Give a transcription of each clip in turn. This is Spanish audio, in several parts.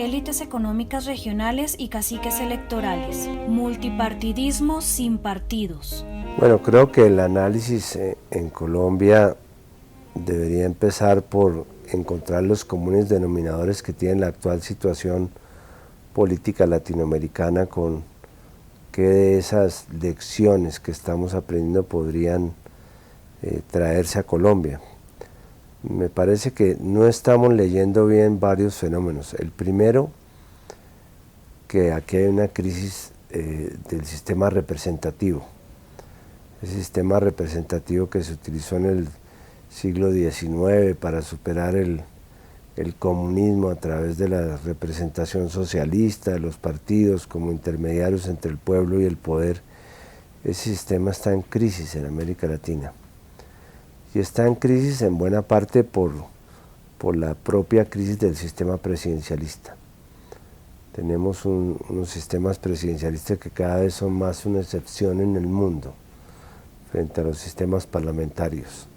élites económicas regionales y caciques electorales. Multipartidismo sin partidos. Bueno, creo que el análisis en Colombia debería empezar por encontrar los comunes denominadores que tiene la actual situación política latinoamericana, con qué de esas lecciones que estamos aprendiendo podrían traerse a Colombia. Me parece que no estamos leyendo bien varios fenómenos. El primero, que aquí hay una crisis del sistema representativo. El sistema representativo que se utilizó en el siglo XIX para superar el comunismo a través de la representación socialista, de los partidos como intermediarios entre el pueblo y el poder. Ese sistema está en crisis en América Latina. Y está en crisis en buena parte por la propia crisis del sistema presidencialista. Tenemos unos sistemas presidencialistas que cada vez son más una excepción en el mundo frente a los sistemas parlamentarios.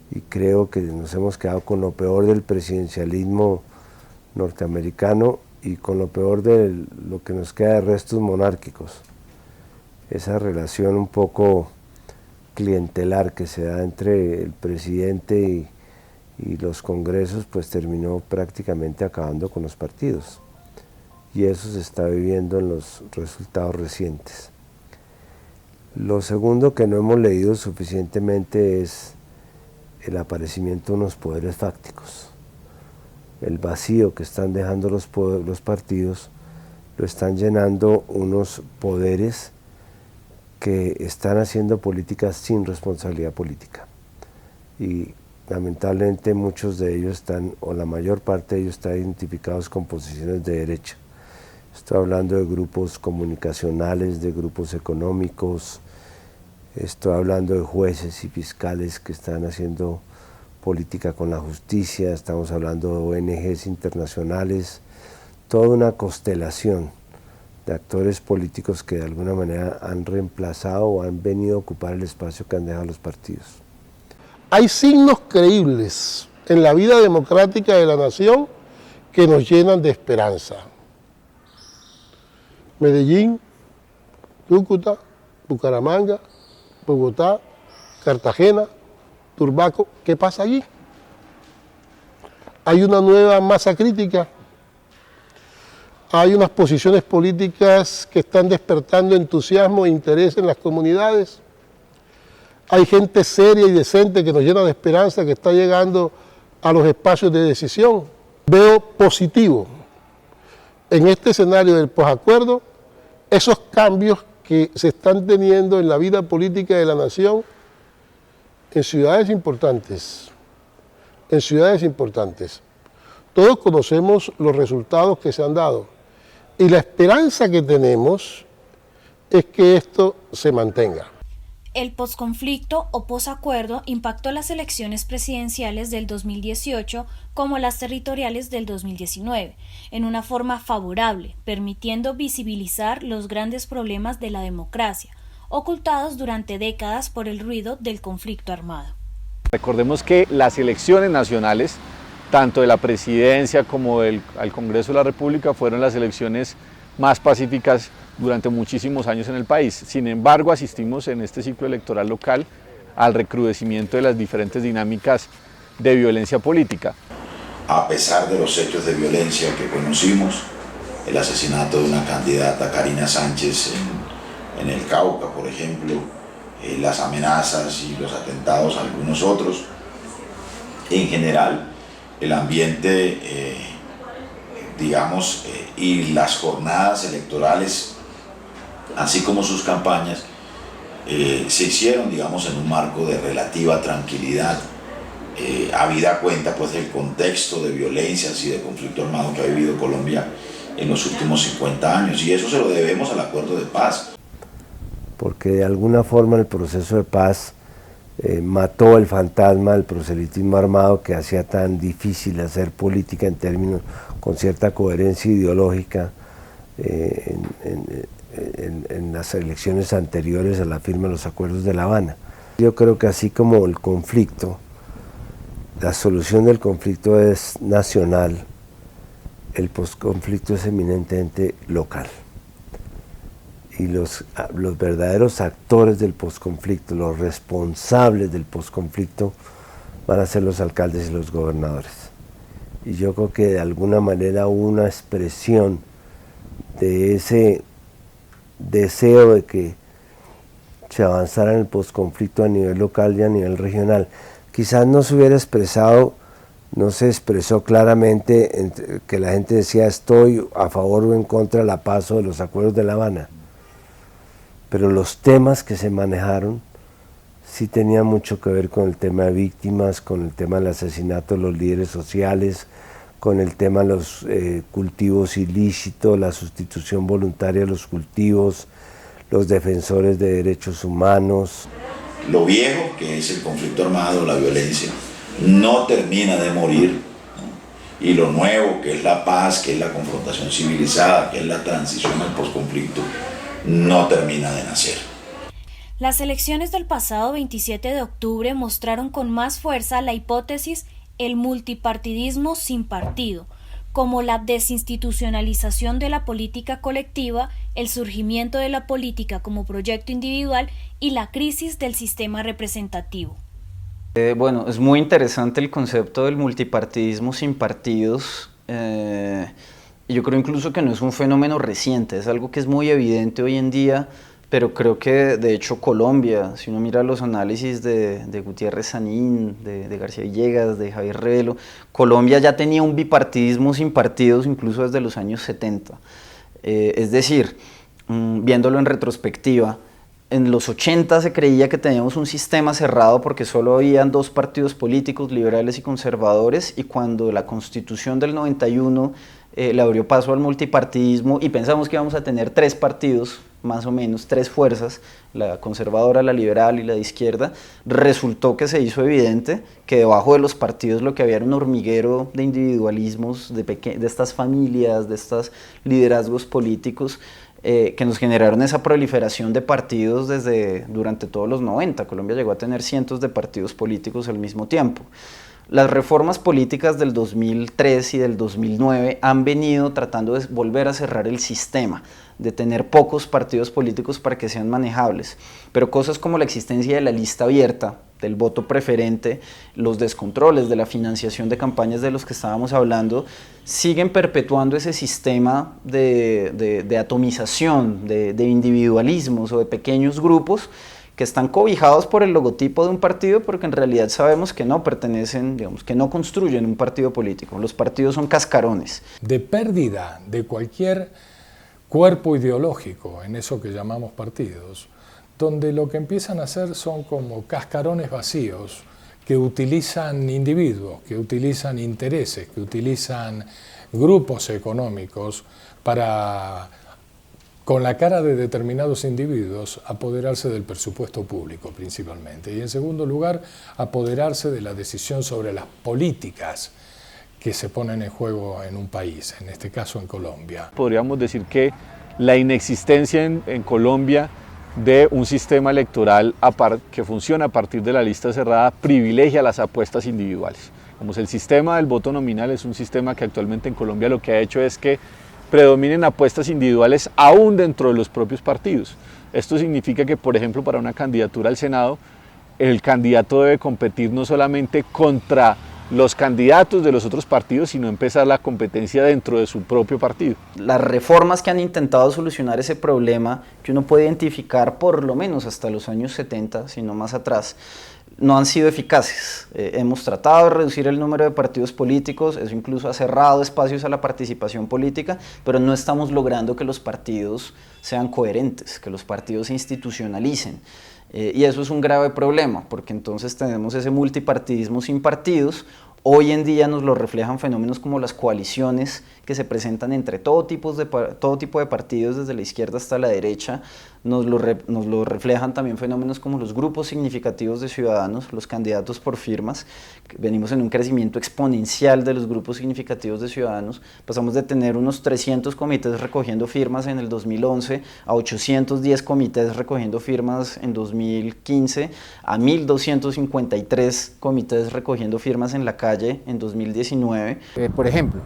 Y creo que nos hemos quedado con lo peor del presidencialismo norteamericano y con lo peor de lo que nos queda de restos monárquicos. Esa relación un poco clientelar que se da entre el presidente y los congresos, pues terminó prácticamente acabando con los partidos. Y eso se está viviendo en los resultados recientes. Lo segundo que no hemos leído suficientemente es el aparecimiento de unos poderes fácticos. El vacío que están dejando los partidos lo están llenando unos poderes que están haciendo políticas sin responsabilidad política. Y lamentablemente muchos de ellos están, o la mayor parte de ellos están identificados con posiciones de derecha. Estoy hablando de grupos comunicacionales, de grupos económicos, estoy hablando de jueces y fiscales que están haciendo política con la justicia, estamos hablando de ONGs internacionales, toda una constelación de actores políticos que de alguna manera han reemplazado o han venido a ocupar el espacio que han dejado los partidos. Hay signos creíbles en la vida democrática de la nación que nos llenan de esperanza. Medellín, Cúcuta, Bucaramanga, Bogotá, Cartagena, Turbaco, ¿qué pasa allí? Hay una nueva masa crítica, hay unas posiciones políticas que están despertando entusiasmo e interés en las comunidades, hay gente seria y decente que nos llena de esperanza, que está llegando a los espacios de decisión. Veo positivo en este escenario del posacuerdo esos cambios que se están teniendo en la vida política de la nación en ciudades importantes, Todos conocemos los resultados que se han dado y la esperanza que tenemos es que esto se mantenga. El posconflicto o posacuerdo impactó las elecciones presidenciales del 2018 como las territoriales del 2019, en una forma favorable, permitiendo visibilizar los grandes problemas de la democracia, ocultados durante décadas por el ruido del conflicto armado. Recordemos que las elecciones nacionales, tanto de la presidencia como al Congreso de la República, fueron las elecciones más pacíficas durante muchísimos años en el país. Sin embargo, asistimos en este ciclo electoral local al recrudecimiento de las diferentes dinámicas de violencia política. A pesar de los hechos de violencia que conocimos, el asesinato de una candidata, Karina Sánchez, en el Cauca, por ejemplo, las amenazas y los atentados a algunos otros, en general, el ambiente, y las jornadas electorales, así como sus campañas, se hicieron, en un marco de relativa tranquilidad, habida cuenta pues del contexto de violencias y de conflicto armado que ha vivido Colombia en los últimos 50 años, y eso se lo debemos al acuerdo de paz. Porque de alguna forma el proceso de paz mató el fantasma del proselitismo armado, que hacía tan difícil hacer política en términos con cierta coherencia ideológica en las elecciones anteriores a la firma de los acuerdos de La Habana. Yo creo que así como el conflicto, la solución del conflicto es nacional, el posconflicto es eminentemente local. Y los verdaderos actores del posconflicto, los responsables del posconflicto, van a ser los alcaldes y los gobernadores. Y yo creo que de alguna manera hubo una expresión de ese deseo de que se avanzara en el posconflicto a nivel local y a nivel regional. Quizás no se hubiera expresado, no se expresó claramente que la gente decía estoy a favor o en contra de la paz o de los acuerdos de La Habana. Pero los temas que se manejaron sí tenían mucho que ver con el tema de víctimas, con el tema del asesinato de los líderes sociales, con el tema de los cultivos ilícitos, la sustitución voluntaria de los cultivos, los defensores de derechos humanos. Lo viejo, que es el conflicto armado, la violencia, no termina de morir, ¿no? Y lo nuevo, que es la paz, que es la confrontación civilizada, que es la transición al posconflicto, no termina de nacer. Las elecciones del pasado 27 de octubre mostraron con más fuerza la hipótesis el multipartidismo sin partido, como la desinstitucionalización de la política colectiva, el surgimiento de la política como proyecto individual y la crisis del sistema representativo. Bueno, es muy interesante el concepto del multipartidismo sin partidos. Yo creo incluso que no es un fenómeno reciente, es algo que es muy evidente hoy en día, pero creo que de hecho Colombia, si uno mira los análisis de Gutiérrez Sanín, de García Villegas, de Javier Revelo, Colombia ya tenía un bipartidismo sin partidos incluso desde los años 70. Es decir, viéndolo en retrospectiva, en los 80 se creía que teníamos un sistema cerrado porque solo habían dos partidos políticos, liberales y conservadores, y cuando la Constitución del 91 le abrió paso al multipartidismo y pensamos que íbamos a tener tres partidos, más o menos, tres fuerzas, la conservadora, la liberal y la de izquierda, resultó que se hizo evidente que debajo de los partidos lo que había era un hormiguero de individualismos, de estas familias, de estos liderazgos políticos, que nos generaron esa proliferación de partidos durante todos los 90. Colombia llegó a tener cientos de partidos políticos al mismo tiempo. Las reformas políticas del 2003 y del 2009 han venido tratando de volver a cerrar el sistema, de tener pocos partidos políticos para que sean manejables, pero cosas como la existencia de la lista abierta, del voto preferente, los descontroles de la financiación de campañas de los que estábamos hablando, siguen perpetuando ese sistema de atomización, de individualismos o de pequeños grupos que están cobijados por el logotipo de un partido, porque en realidad sabemos que no pertenecen, digamos, que no construyen un partido político. Los partidos son cascarones. De pérdida de cualquier cuerpo ideológico en eso que llamamos partidos, donde lo que empiezan a hacer son como cascarones vacíos que utilizan individuos, que utilizan intereses, que utilizan grupos económicos para, con la cara de determinados individuos, apoderarse del presupuesto público principalmente. Y en segundo lugar, apoderarse de la decisión sobre las políticas que se ponen en juego en un país, en este caso en Colombia. Podríamos decir que la inexistencia en Colombia de un sistema electoral que funciona a partir de la lista cerrada privilegia las apuestas individuales. Como el sistema del voto nominal es un sistema que actualmente en Colombia lo que ha hecho es que predominen apuestas individuales aún dentro de los propios partidos. Esto significa que, por ejemplo, para una candidatura al Senado, el candidato debe competir no solamente contra los candidatos de los otros partidos, sino empezar la competencia dentro de su propio partido. Las reformas que han intentado solucionar ese problema, que uno puede identificar por lo menos hasta los años 70, si no más atrás, no han sido eficaces. Hemos tratado de reducir el número de partidos políticos, eso incluso ha cerrado espacios a la participación política, pero no estamos logrando que los partidos sean coherentes, que los partidos se institucionalicen. Y eso es un grave problema, porque entonces tenemos ese multipartidismo sin partidos. Hoy en día nos lo reflejan fenómenos como las coaliciones que se presentan entre todo tipo de partidos, desde la izquierda hasta la derecha. Nos lo reflejan también fenómenos como los grupos significativos de ciudadanos, los candidatos por firmas. Venimos en un crecimiento exponencial de los grupos significativos de ciudadanos. Pasamos de tener unos 300 comités recogiendo firmas en el 2011 a 810 comités recogiendo firmas en 2015, a 1.253 comités recogiendo firmas en la calle en 2019. Por ejemplo,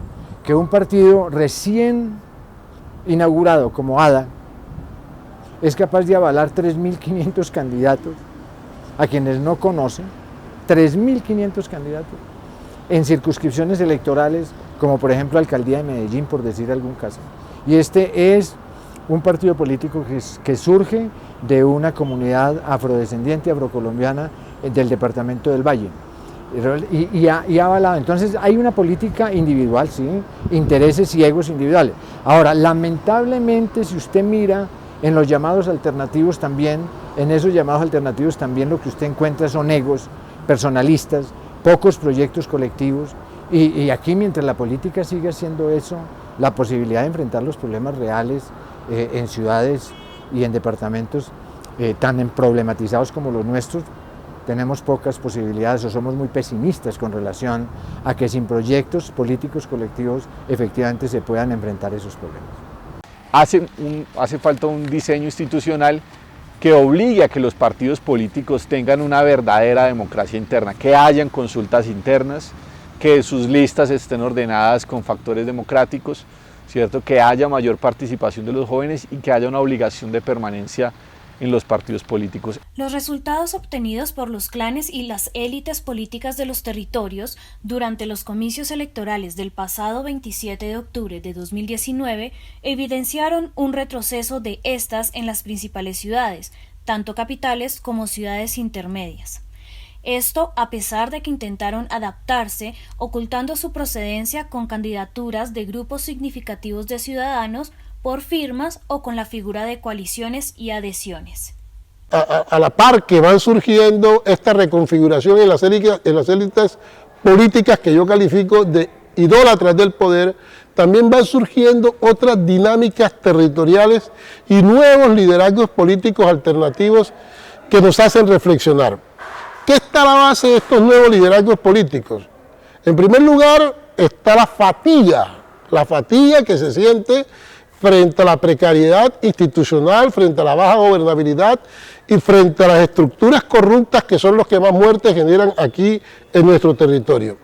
que un partido recién inaugurado como ADA es capaz de avalar 3.500 candidatos a quienes no conocen, 3.500 candidatos en circunscripciones electorales como por ejemplo Alcaldía de Medellín, por decir algún caso. Y este es un partido político que surge de una comunidad afrodescendiente, afrocolombiana del departamento del Valle. Y ha avalado. Entonces hay una política individual, sí, intereses y egos individuales. Ahora, lamentablemente, si usted mira en los llamados alternativos también, en esos llamados alternativos también lo que usted encuentra son egos personalistas, pocos proyectos colectivos, y aquí mientras la política siga siendo eso, la posibilidad de enfrentar los problemas reales en ciudades y en departamentos tan problematizados como los nuestros, tenemos pocas posibilidades o somos muy pesimistas con relación a que sin proyectos políticos colectivos efectivamente se puedan enfrentar esos problemas. Hace falta un diseño institucional que obligue a que los partidos políticos tengan una verdadera democracia interna, que hayan consultas internas, que sus listas estén ordenadas con factores democráticos, ¿cierto? Que haya mayor participación de los jóvenes y que haya una obligación de permanencia en los partidos políticos. Los resultados obtenidos por los clanes y las élites políticas de los territorios durante los comicios electorales del pasado 27 de octubre de 2019 evidenciaron un retroceso de estas en las principales ciudades, tanto capitales como ciudades intermedias. Esto a pesar de que intentaron adaptarse, ocultando su procedencia con candidaturas de grupos significativos de ciudadanos por firmas o con la figura de coaliciones y adhesiones. A la par que van surgiendo esta reconfiguración en las élites políticas que yo califico de idólatras del poder, también van surgiendo otras dinámicas territoriales y nuevos liderazgos políticos alternativos que nos hacen reflexionar. ¿Qué está a la base de estos nuevos liderazgos políticos? En primer lugar está la fatiga que se siente frente a la precariedad institucional, frente a la baja gobernabilidad y frente a las estructuras corruptas que son los que más muertes generan aquí en nuestro territorio.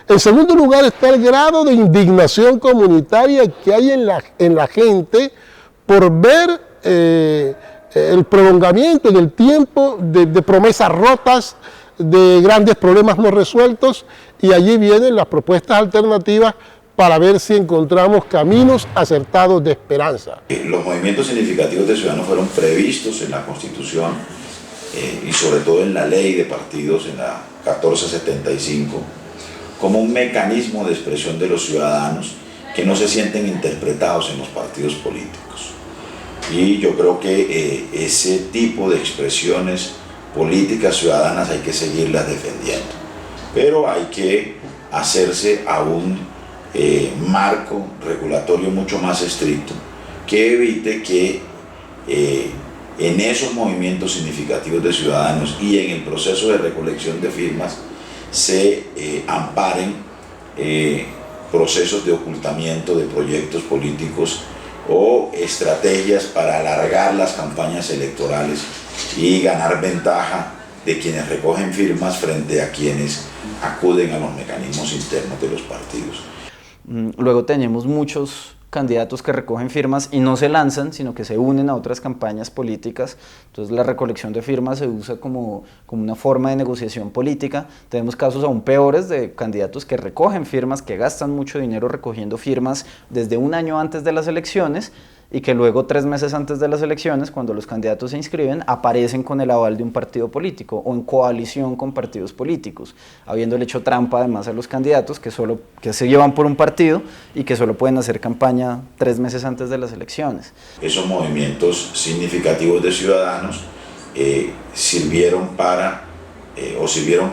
En segundo lugar está el grado de indignación comunitaria que hay en la gente por ver el prolongamiento en el tiempo de promesas rotas, de grandes problemas no resueltos, y allí vienen las propuestas alternativas para ver si encontramos caminos acertados de esperanza. Los movimientos significativos de ciudadanos fueron previstos en la Constitución y sobre todo en la Ley de Partidos, en la 1475, como un mecanismo de expresión de los ciudadanos que no se sienten interpretados en los partidos políticos. Y yo creo que ese tipo de expresiones políticas ciudadanas hay que seguirlas defendiendo, pero hay que hacerse a un marco regulatorio mucho más estricto que evite que en esos movimientos significativos de ciudadanos y en el proceso de recolección de firmas se amparen procesos de ocultamiento de proyectos políticos o estrategias para alargar las campañas electorales y ganar ventaja de quienes recogen firmas frente a quienes acuden a los mecanismos internos de los partidos. Luego tenemos muchos candidatos que recogen firmas y no se lanzan, sino que se unen a otras campañas políticas. Entonces la recolección de firmas se usa como una forma de negociación política. Tenemos casos aún peores de candidatos que recogen firmas, que gastan mucho dinero recogiendo firmas desde un año antes de las elecciones, y que luego 3 meses antes de las elecciones, cuando los candidatos se inscriben, aparecen con el aval de un partido político o en coalición con partidos políticos, habiéndole hecho trampa además a los candidatos que se llevan por un partido y que solo pueden hacer campaña 3 meses antes de las elecciones. Esos movimientos significativos de ciudadanos sirvieron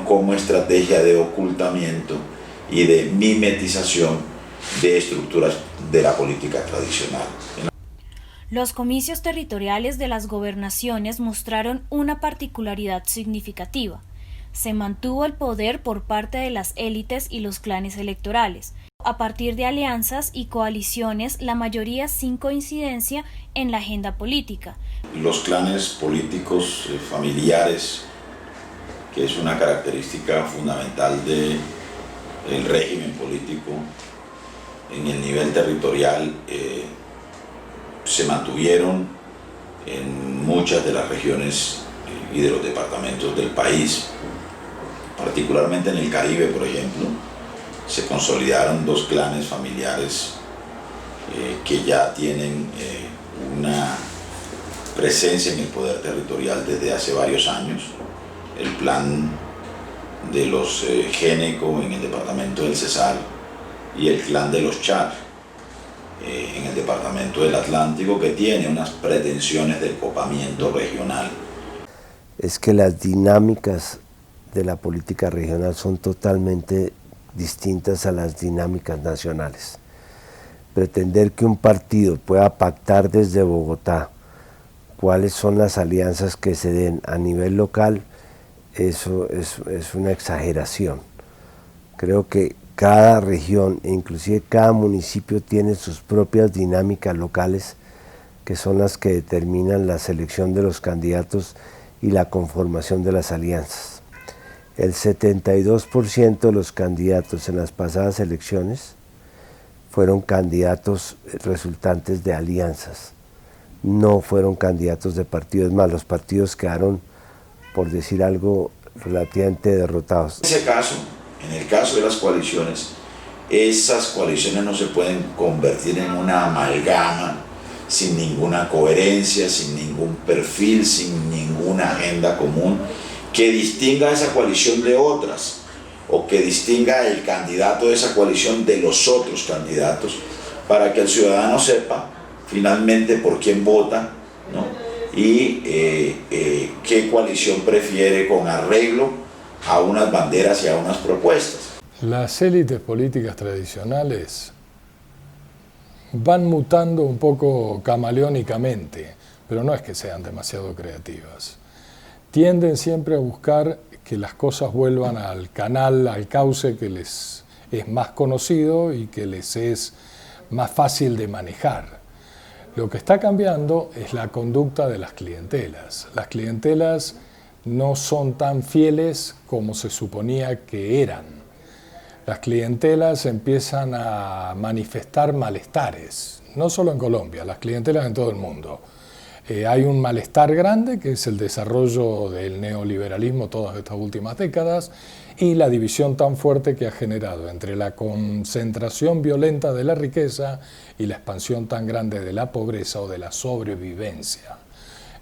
como estrategia de ocultamiento y de mimetización de estructuras de la política tradicional. Los comicios territoriales de las gobernaciones mostraron una particularidad significativa. Se mantuvo el poder por parte de las élites y los clanes electorales. A partir de alianzas y coaliciones, la mayoría sin coincidencia en la agenda política. Los clanes políticos familiares, que es una característica fundamental del régimen político, en el nivel territorial se mantuvieron en muchas de las regiones y de los departamentos del país. Particularmente en el Caribe, por ejemplo, se consolidaron dos clanes familiares que ya tienen una presencia en el poder territorial desde hace varios años. El plan de los Géneco en el departamento del Cesar y el clan de los Char en el departamento del Atlántico, que tiene unas pretensiones de copamiento regional. Es que las dinámicas de la política regional son totalmente distintas a las dinámicas nacionales. Pretender que un partido pueda pactar desde Bogotá cuáles son las alianzas que se den a nivel local, eso es una exageración. Creo que cada región e inclusive cada municipio tiene sus propias dinámicas locales que son las que determinan la selección de los candidatos y la conformación de las alianzas. El 72% de los candidatos en las pasadas elecciones fueron candidatos resultantes de alianzas, no fueron candidatos de partidos, más los partidos quedaron, por decir algo, relativamente derrotados. En ese caso, en el caso de las coaliciones, esas coaliciones no se pueden convertir en una amalgama sin ninguna coherencia, sin ningún perfil, sin ninguna agenda común que distinga a esa coalición de otras, o que distinga el candidato de esa coalición de los otros candidatos, para que el ciudadano sepa finalmente por quién vota, ¿no? Y qué coalición prefiere con arreglo a unas banderas y a unas propuestas. Las élites políticas tradicionales van mutando un poco camaleónicamente, pero no es que sean demasiado creativas. Tienden siempre a buscar que las cosas vuelvan al canal, al cauce que les es más conocido y que les es más fácil de manejar. Lo que está cambiando es la conducta de las clientelas. Las clientelas no son tan fieles como se suponía que eran. Las clientelas empiezan a manifestar malestares, no solo en Colombia, las clientelas en todo el mundo. Hay un malestar grande que es el desarrollo del neoliberalismo todas estas últimas décadas y la división tan fuerte que ha generado entre la concentración violenta de la riqueza y la expansión tan grande de la pobreza o de la sobrevivencia.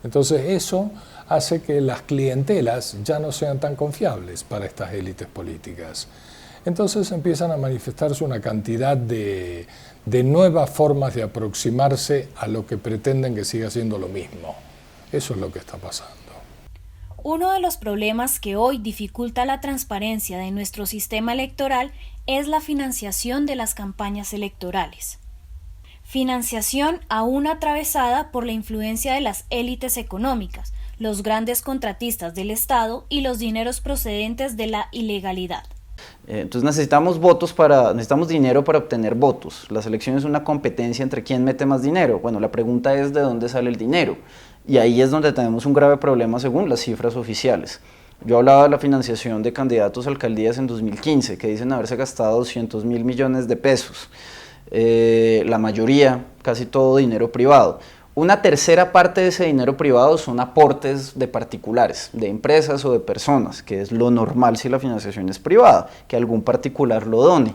Entonces eso hace que las clientelas ya no sean tan confiables para estas élites políticas. Entonces empiezan a manifestarse una cantidad de nuevas formas de aproximarse a lo que pretenden que siga siendo lo mismo. Eso es lo que está pasando. Uno de los problemas que hoy dificulta la transparencia de nuestro sistema electoral es la financiación de las campañas electorales. Financiación aún atravesada por la influencia de las élites económicas, los grandes contratistas del Estado y los dineros procedentes de la ilegalidad. Entonces necesitamos dinero para obtener votos. La elección es una competencia entre quién mete más dinero. Bueno, la pregunta es de dónde sale el dinero. Y ahí es donde tenemos un grave problema según las cifras oficiales. Yo hablaba de la financiación de candidatos a alcaldías en 2015, que dicen haberse gastado 200.000 millones de pesos. La mayoría, casi todo dinero privado. Una tercera parte de ese dinero privado son aportes de particulares, de empresas o de personas, que es lo normal si la financiación es privada, que algún particular lo done.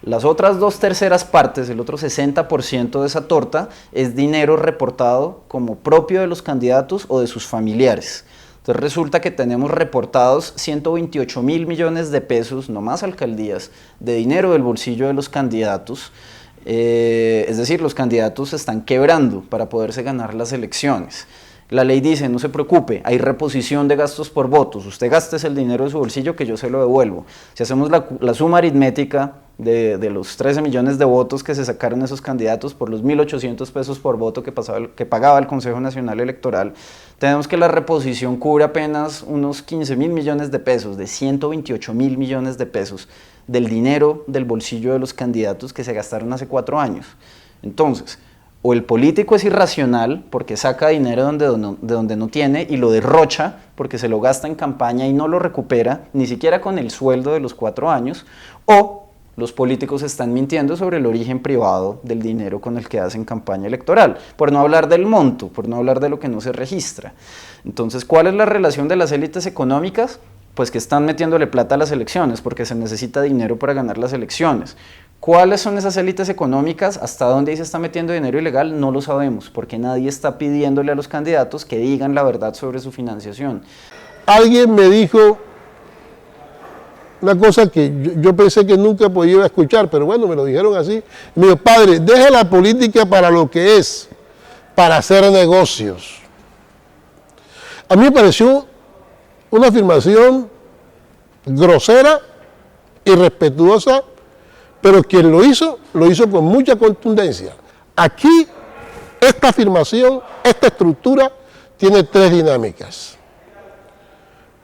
Las otras 2/3 partes, el otro 60% de esa torta, es dinero reportado como propio de los candidatos o de sus familiares. Entonces resulta que tenemos reportados 128.000 millones de pesos, no más alcaldías, de dinero del bolsillo de los candidatos. Es decir, los candidatos están quebrando para poderse ganar las elecciones. La ley dice, no se preocupe, hay reposición de gastos por votos, usted gástese el dinero de su bolsillo que yo se lo devuelvo. Si hacemos la suma aritmética de los 13 millones de votos que se sacaron esos candidatos por los 1.800 pesos por voto que pagaba el Consejo Nacional Electoral, tenemos que la reposición cubre apenas unos 15.000 millones de pesos, de 128.000 millones de pesos, del dinero del bolsillo de los candidatos que se gastaron hace 4 años. Entonces, o el político es irracional porque saca dinero de donde no tiene y lo derrocha porque se lo gasta en campaña y no lo recupera, ni siquiera con el sueldo de los 4 años, o Los políticos están mintiendo sobre el origen privado del dinero con el que hacen campaña electoral, por no hablar del monto, por no hablar de lo que no se registra. Entonces, ¿cuál es la relación de las élites económicas? Pues que están metiéndole plata a las elecciones, porque se necesita dinero para ganar las elecciones. ¿Cuáles son esas élites económicas? ¿Hasta dónde ahí se está metiendo dinero ilegal? No lo sabemos, porque nadie está pidiéndole a los candidatos que digan la verdad sobre su financiación. Alguien me dijo una cosa que yo pensé que nunca podía escuchar, pero bueno, me lo dijeron así. Me dijo, padre, deja la política para lo que es, para hacer negocios. A mí me pareció una afirmación grosera, irrespetuosa, pero quien lo hizo con mucha contundencia. Aquí, esta afirmación, esta estructura, tiene tres dinámicas.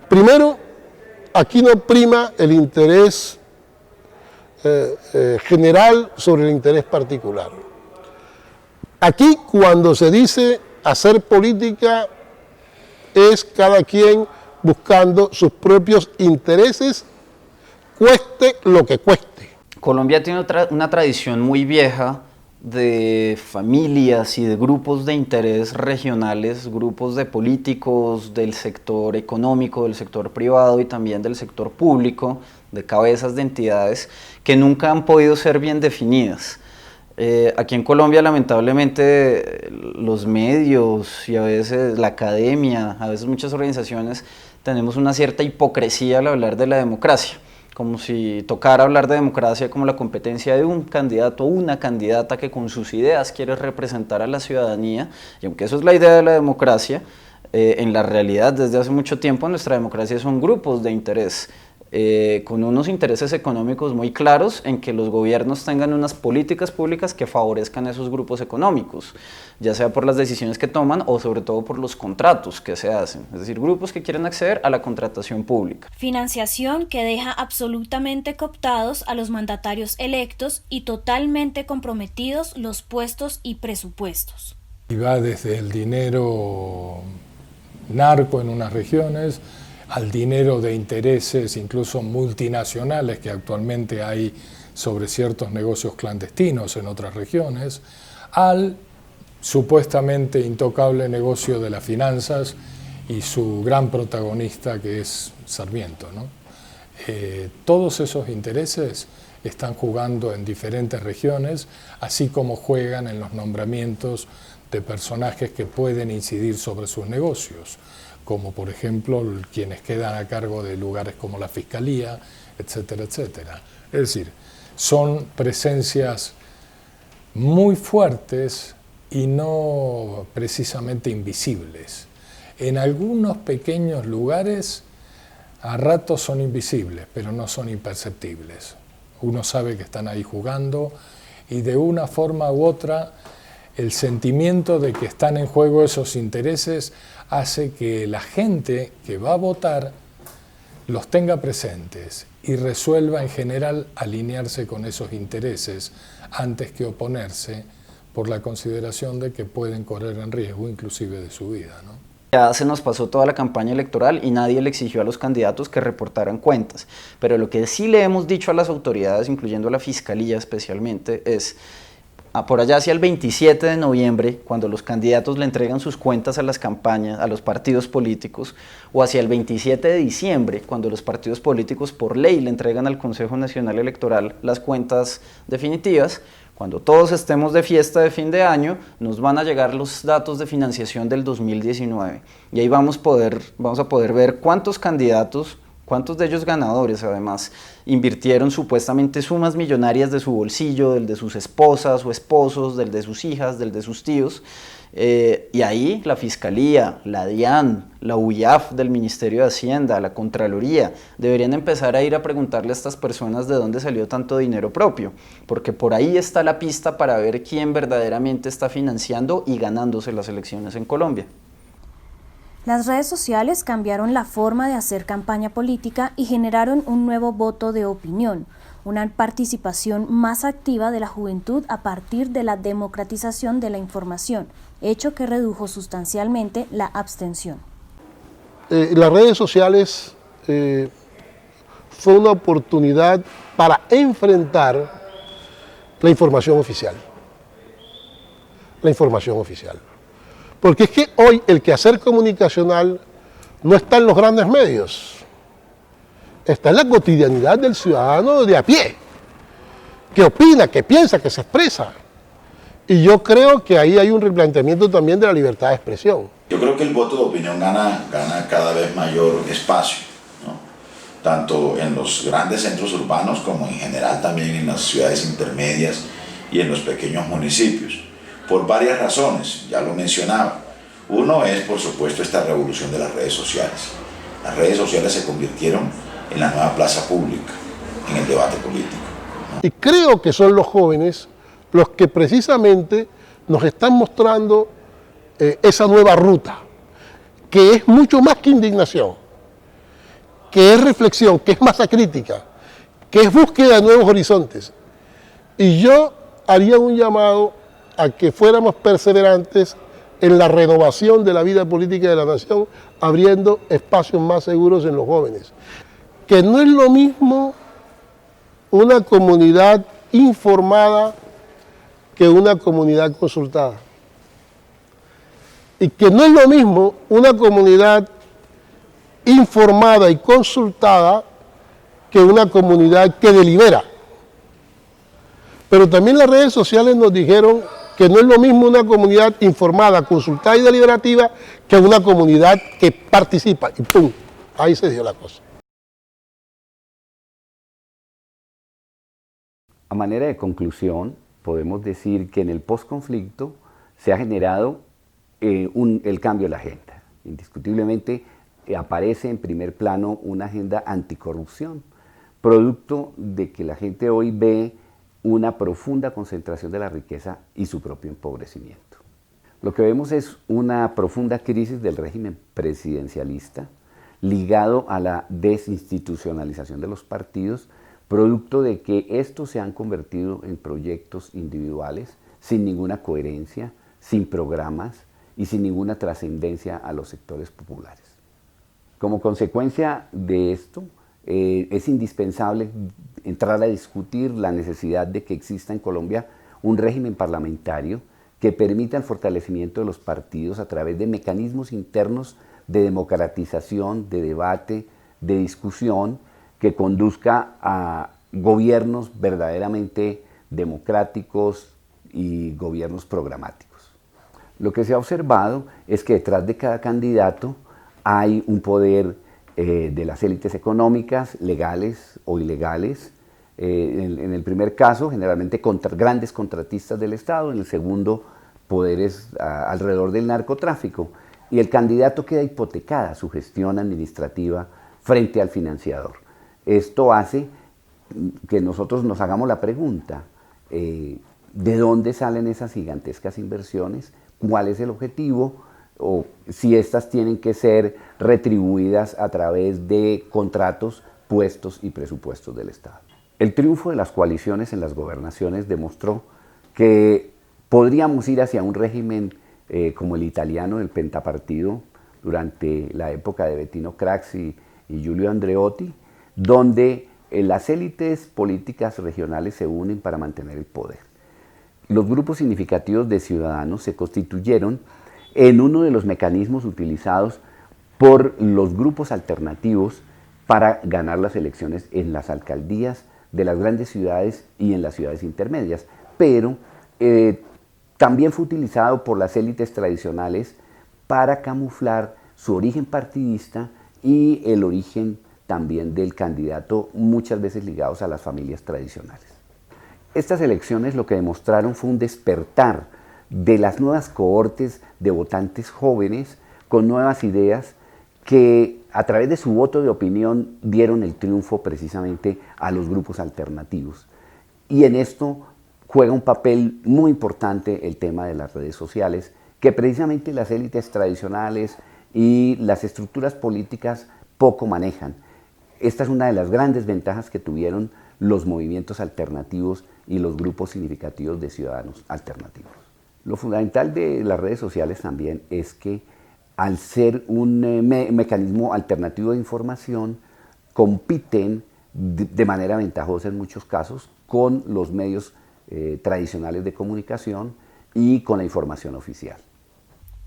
Primero, aquí no prima el interés general sobre el interés particular. Aquí, cuando se dice hacer política, es cada quien buscando sus propios intereses, cueste lo que cueste. Colombia tiene una tradición muy vieja de familias y de grupos de interés regionales, grupos de políticos del sector económico, del sector privado y también del sector público, de cabezas de entidades que nunca han podido ser bien definidas. Aquí en Colombia, lamentablemente, los medios y a veces la academia, a veces muchas organizaciones, tenemos una cierta hipocresía al hablar de la democracia, como si tocara hablar de democracia como la competencia de un candidato o una candidata que con sus ideas quiere representar a la ciudadanía, y aunque eso es la idea de la democracia, en la realidad desde hace mucho tiempo nuestra democracia son grupos de interés, con unos intereses económicos muy claros en que los gobiernos tengan unas políticas públicas que favorezcan a esos grupos económicos, ya sea por las decisiones que toman o sobre todo por los contratos que se hacen, es decir, grupos que quieren acceder a la contratación pública. Financiación que deja absolutamente cooptados a los mandatarios electos y totalmente comprometidos los puestos y presupuestos. Y va desde el dinero narco en unas regiones, al dinero de intereses incluso multinacionales que actualmente hay sobre ciertos negocios clandestinos en otras regiones, al supuestamente intocable negocio de las finanzas y su gran protagonista que es Sarmiento, ¿no? Todos esos intereses están jugando en diferentes regiones, así como juegan en los nombramientos de personajes que pueden incidir sobre sus negocios, como por ejemplo quienes quedan a cargo de lugares como la Fiscalía, etcétera, etcétera. Es decir, son presencias muy fuertes y no precisamente invisibles. En algunos pequeños lugares a ratos son invisibles, pero no son imperceptibles. Uno sabe que están ahí jugando y de una forma u otra el sentimiento de que están en juego esos intereses hace que la gente que va a votar los tenga presentes y resuelva en general alinearse con esos intereses antes que oponerse por la consideración de que pueden correr en riesgo inclusive de su vida, ¿no? Ya se nos pasó toda la campaña electoral y nadie le exigió a los candidatos que reportaran cuentas, pero lo que sí le hemos dicho a las autoridades, incluyendo a la Fiscalía especialmente, es por allá hacia el 27 de noviembre, cuando los candidatos le entregan sus cuentas a las campañas, a los partidos políticos, o hacia el 27 de diciembre, cuando los partidos políticos por ley le entregan al Consejo Nacional Electoral las cuentas definitivas, cuando todos estemos de fiesta de fin de año, nos van a llegar los datos de financiación del 2019. Y ahí vamos a poder ver cuántos candidatos, cuántos de ellos ganadores además, invirtieron supuestamente sumas millonarias de su bolsillo, del de sus esposas o esposos, del de sus hijas, del de sus tíos. Y ahí la Fiscalía, la DIAN, la UIAF del Ministerio de Hacienda, la Contraloría, deberían empezar a ir a preguntarle a estas personas de dónde salió tanto dinero propio, porque por ahí está la pista para ver quién verdaderamente está financiando y ganándose las elecciones en Colombia. Las redes sociales cambiaron la forma de hacer campaña política y generaron un nuevo voto de opinión, una participación más activa de la juventud a partir de la democratización de la información, hecho que redujo sustancialmente la abstención. Las redes sociales fue una oportunidad para enfrentar la información oficial. La información oficial. Porque es que hoy el quehacer comunicacional no está en los grandes medios, está en la cotidianidad del ciudadano de a pie, que opina, que piensa, que se expresa. Y yo creo que ahí hay un replanteamiento también de la libertad de expresión. Yo creo que el voto de opinión gana cada vez mayor espacio, ¿no? Tanto en los grandes centros urbanos como en general también en las ciudades intermedias y en los pequeños municipios, por varias razones, ya lo mencionaba. Uno es, por supuesto, esta revolución de las redes sociales. Las redes sociales se convirtieron en la nueva plaza pública, en el debate político, ¿no? Y creo que son los jóvenes los que precisamente nos están mostrando esa nueva ruta, que es mucho más que indignación, que es reflexión, que es masa crítica, que es búsqueda de nuevos horizontes. Y yo haría un llamado a que fuéramos perseverantes en la renovación de la vida política de la nación, abriendo espacios más seguros en los jóvenes. Que no es lo mismo una comunidad informada que una comunidad consultada. Y que no es lo mismo una comunidad informada y consultada que una comunidad que delibera. Pero también las redes sociales nos dijeron que no es lo mismo una comunidad informada, consultada y deliberativa que una comunidad que participa. Y ¡pum! Ahí se dio la cosa. A manera de conclusión, podemos decir que en el posconflicto se ha generado el cambio de la agenda. Indiscutiblemente aparece en primer plano una agenda anticorrupción, producto de que la gente hoy ve una profunda concentración de la riqueza y su propio empobrecimiento. Lo que vemos es una profunda crisis del régimen presidencialista ligado a la desinstitucionalización de los partidos, producto de que estos se han convertido en proyectos individuales sin ninguna coherencia, sin programas y sin ninguna trascendencia a los sectores populares. Como consecuencia de esto, es indispensable entrar a discutir la necesidad de que exista en Colombia un régimen parlamentario que permita el fortalecimiento de los partidos a través de mecanismos internos de democratización, de debate, de discusión, que conduzca a gobiernos verdaderamente democráticos y gobiernos programáticos. Lo que se ha observado es que detrás de cada candidato hay un poder de las élites económicas, legales o ilegales. En el primer caso, generalmente grandes contratistas del Estado, en el segundo, poderes alrededor del narcotráfico. Y el candidato queda hipotecada su gestión administrativa frente al financiador. Esto hace que nosotros nos hagamos la pregunta, ¿de dónde salen esas gigantescas inversiones? ¿Cuál es el objetivo? O si estas tienen que ser retribuidas a través de contratos, puestos y presupuestos del Estado. El triunfo de las coaliciones en las gobernaciones demostró que podríamos ir hacia un régimen como el italiano, el pentapartido, durante la época de Bettino Craxi y Giulio Andreotti, donde las élites políticas regionales se unen para mantener el poder. Los grupos significativos de ciudadanos se constituyeron en uno de los mecanismos utilizados por los grupos alternativos para ganar las elecciones en las alcaldías de las grandes ciudades y en las ciudades intermedias, pero también fue utilizado por las élites tradicionales para camuflar su origen partidista y el origen también del candidato, muchas veces ligados a las familias tradicionales. Estas elecciones lo que demostraron fue un despertar de las nuevas cohortes de votantes jóvenes con nuevas ideas que a través de su voto de opinión dieron el triunfo precisamente a los grupos alternativos. Y en esto juega un papel muy importante el tema de las redes sociales, que precisamente las élites tradicionales y las estructuras políticas poco manejan. Esta es una de las grandes ventajas que tuvieron los movimientos alternativos y los grupos significativos de ciudadanos alternativos. Lo fundamental de las redes sociales también es que al ser un mecanismo alternativo de información, compiten de manera ventajosa en muchos casos con los medios tradicionales de comunicación y con la información oficial.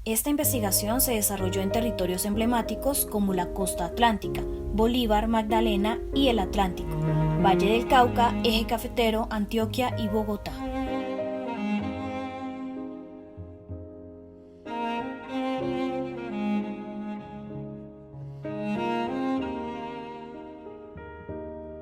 Esta investigación se desarrolló en territorios emblemáticos como la Costa Atlántica, Bolívar, Magdalena y el Atlántico, Valle del Cauca, Eje Cafetero, Antioquia y Bogotá.